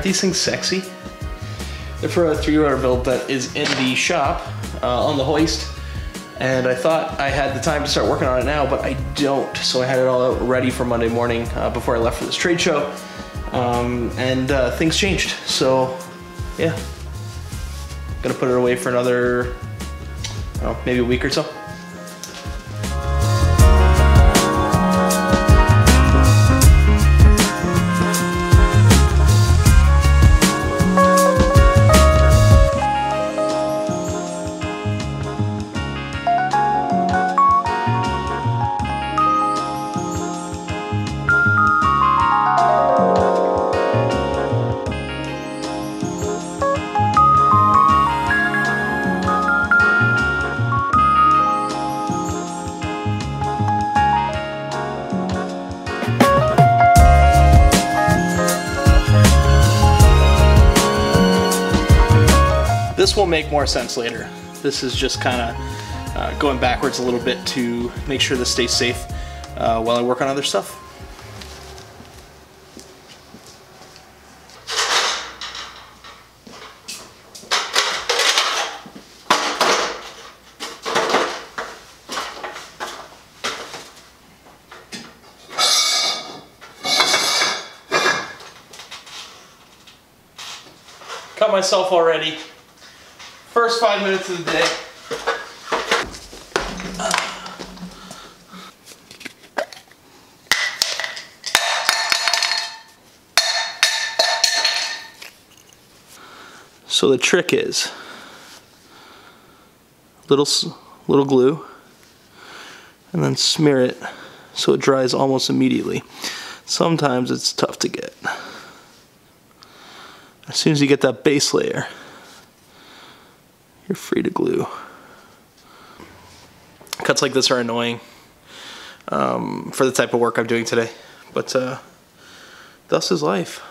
these things sexy? They're for a 3-rotor build that is in the shop on the hoist. And I thought I had the time to start working on it now, but I don't. So I had it all out ready for Monday morning before I left for this trade show. Things changed. So yeah, gonna put it away for another, I don't know, maybe a week or so. This will make more sense later. This is just kind of going backwards a little bit to make sure this stays safe while I work on other stuff. Cut myself already. First 5 minutes of the day. So the trick is little glue, and then smear it so it dries almost immediately. Sometimes it's tough to get. As soon as you get that base layer, you're free to glue. Cuts like this are annoying for the type of work I'm doing today, but thus is life.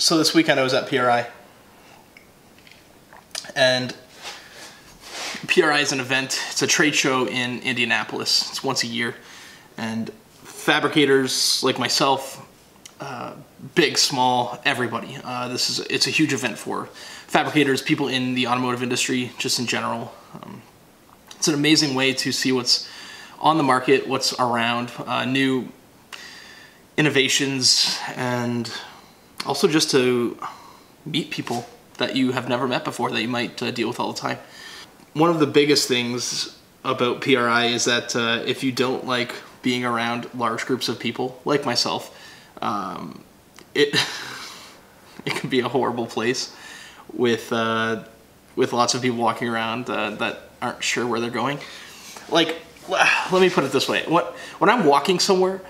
So this weekend I was at PRI, and PRI is an event. It's a trade show in Indianapolis. It's once a year, and fabricators like myself, big, small, everybody. It's a huge event for fabricators, people in the automotive industry, just in general. It's an amazing way to see what's on the market, what's around, new innovations, and also just to meet people that you have never met before that you might deal with all the time. One of the biggest things about PRI is that if you don't like being around large groups of people, like myself, it can be a horrible place with lots of people walking around that aren't sure where they're going. Like, let me put it this way: when I'm walking somewhere,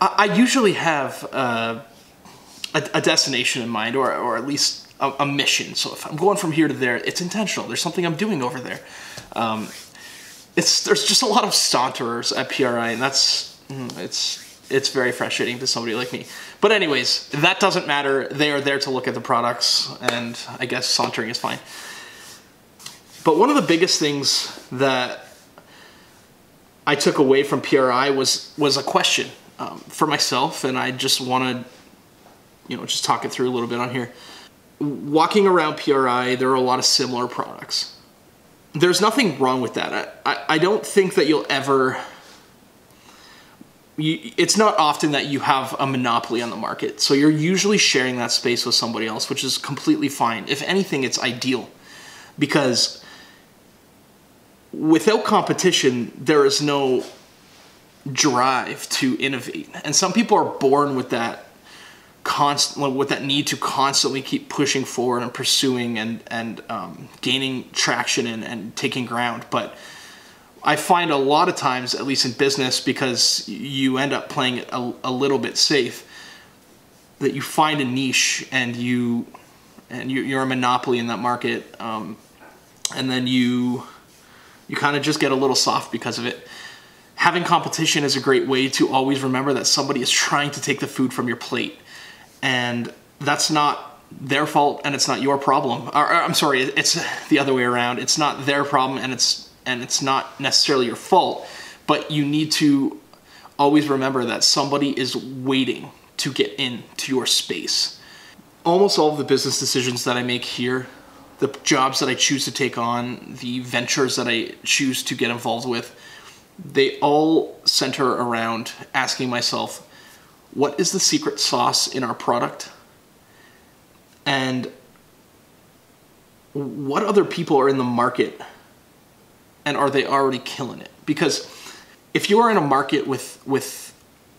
I usually have a destination in mind, or at least a mission. So if I'm going from here to there, it's intentional. There's something I'm doing over there. There's just a lot of saunterers at PRI, and it's very frustrating to somebody like me. But anyways, that doesn't matter. They are there to look at the products, and I guess sauntering is fine. But one of the biggest things that I took away from PRI was a question for myself, and I just want to, just talk it through a little bit on here. Walking around PRI, there are a lot of similar products. There's nothing wrong with that. I don't think that you'll ever... it's not often that you have a monopoly on the market. So you're usually sharing that space with somebody else, which is completely fine. If anything, it's ideal. Because without competition, there is no drive to innovate. And some people are born with that need to constantly keep pushing forward and pursuing and gaining traction and taking ground. But I find a lot of times, at least in business, because you end up playing it a little bit safe, that you find a niche and you're a monopoly in that market, and then you kind of just get a little soft because of it. Having competition is a great way to always remember that somebody is trying to take the food from your plate. And that's not their fault, and it's not your problem. Or I'm sorry, it's the other way around. It's not their problem, and it's not necessarily your fault. But you need to always remember that somebody is waiting to get into your space. Almost all of the business decisions that I make here, the jobs that I choose to take on, the ventures that I choose to get involved with, they all center around asking myself, what is the secret sauce in our product? And what other people are in the market, and are they already killing it? Because if you are in a market with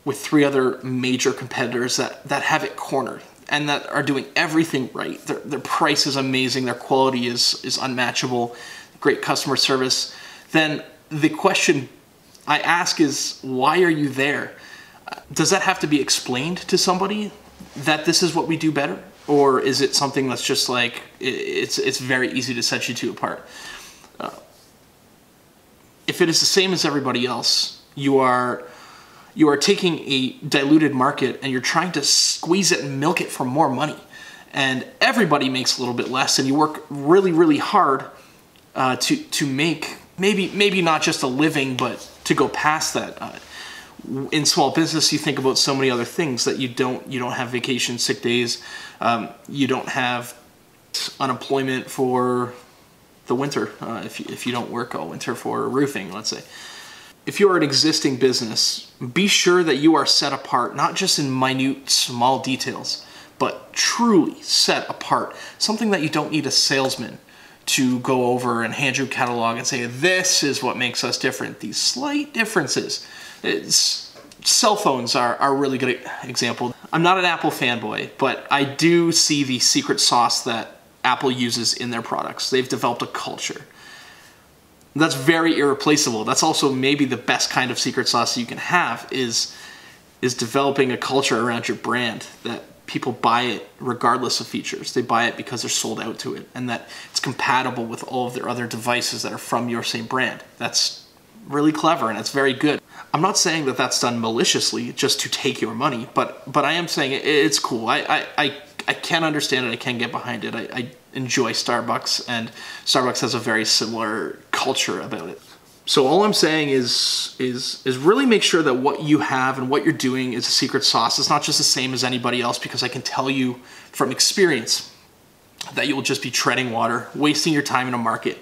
3 other major competitors that have it cornered and that are doing everything right, their price is amazing, their quality is unmatchable, great customer service, then the question I ask is, why are you there? Does that have to be explained to somebody that this is what we do better? Or is it something that's just like, it's very easy to set you two apart? If it is the same as everybody else, you are taking a diluted market and you're trying to squeeze it and milk it for more money. And everybody makes a little bit less, and you work really, really hard to make maybe not just a living, but to go past that. In small business, you think about so many other things that you don't have vacation, sick days, you don't have unemployment for the winter if you don't work all winter for roofing, let's say. If you're an existing business, be sure that you are set apart, not just in minute, small details, but truly set apart. Something that you don't need a salesman to go over and hand you a catalog and say, this is what makes us different. These slight differences. Cell phones are a really good example. I'm not an Apple fanboy, but I do see the secret sauce that Apple uses in their products. They've developed a culture. That's very irreplaceable. That's also maybe the best kind of secret sauce you can have is developing a culture around your brand, that people buy it regardless of features. They buy it because they're sold out to it, and that it's compatible with all of their other devices that are from your same brand. That's really clever, and it's very good. I'm not saying that that's done maliciously just to take your money, but I am saying it's cool. I I can understand it. I can get behind it. I enjoy Starbucks, and Starbucks has a very similar culture about it. So all I'm saying is really make sure that what you have and what you're doing is a secret sauce. It's not just the same as anybody else, because I can tell you from experience that you will just be treading water, wasting your time in a market.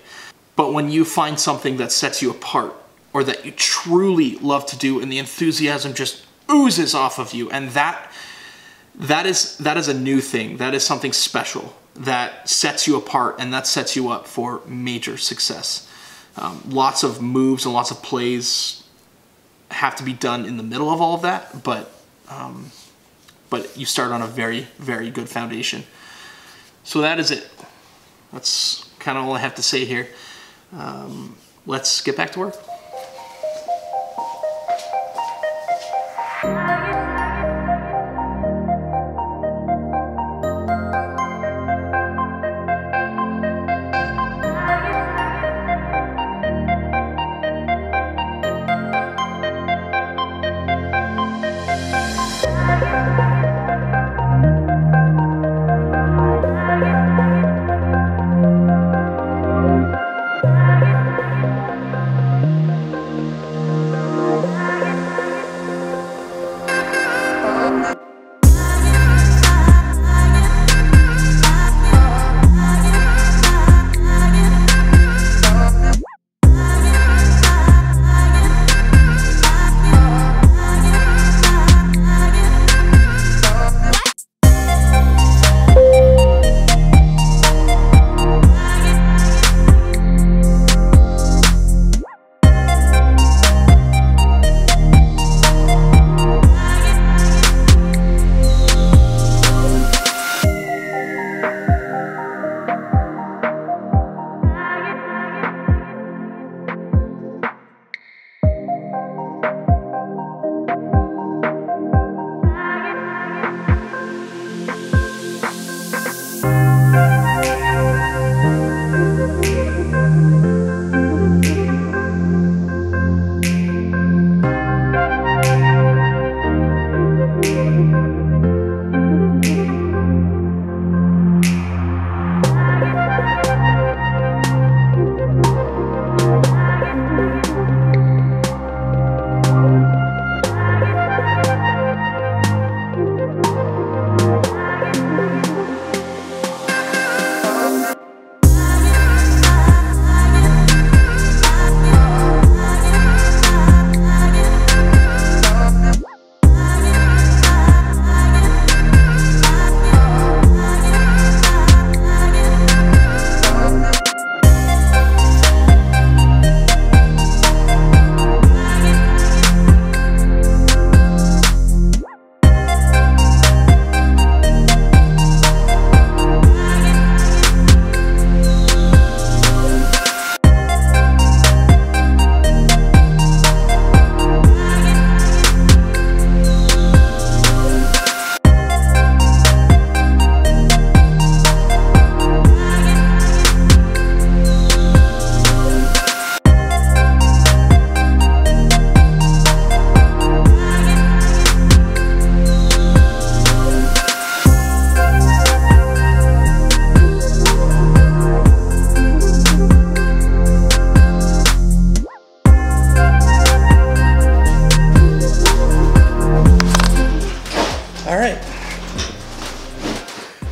But when you find something that sets you apart, or that you truly love to do, and the enthusiasm just oozes off of you, and that is a new thing. That is something special that sets you apart, and that sets you up for major success. Lots of moves and lots of plays have to be done in the middle of all of that, but you start on a very, very good foundation. So that is it. That's kind of all I have to say here. Let's get back to work.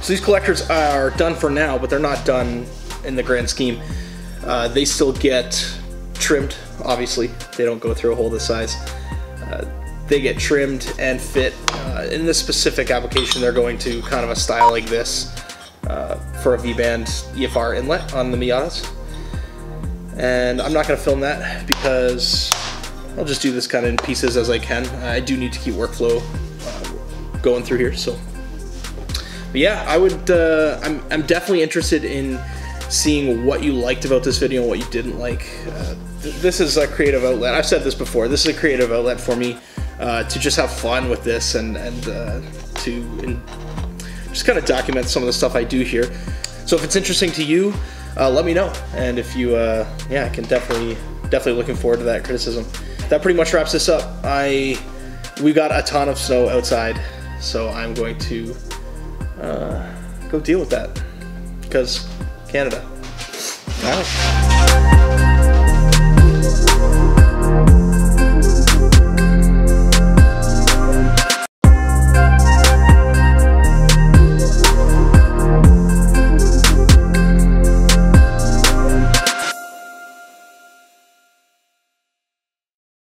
So these collectors are done for now, but they're not done in the grand scheme. They still get trimmed, obviously. They don't go through a hole this size. They get trimmed and fit. In this specific application, they're going to kind of a style like this for a V-band EFR inlet on the Miatas. And I'm not going to film that because I'll just do this kind of in pieces as I can. I do need to keep workflow going through here, so. But yeah, I would. I'm definitely interested in seeing what you liked about this video and what you didn't like. This is a creative outlet. I've said this before. This is a creative outlet for me to just have fun with this and to just kind of document some of the stuff I do here. So if it's interesting to you, let me know. And if you, yeah, I can definitely looking forward to that criticism. That pretty much wraps this up. We got a ton of snow outside, so I'm going to go deal with that. Because Canada. All right.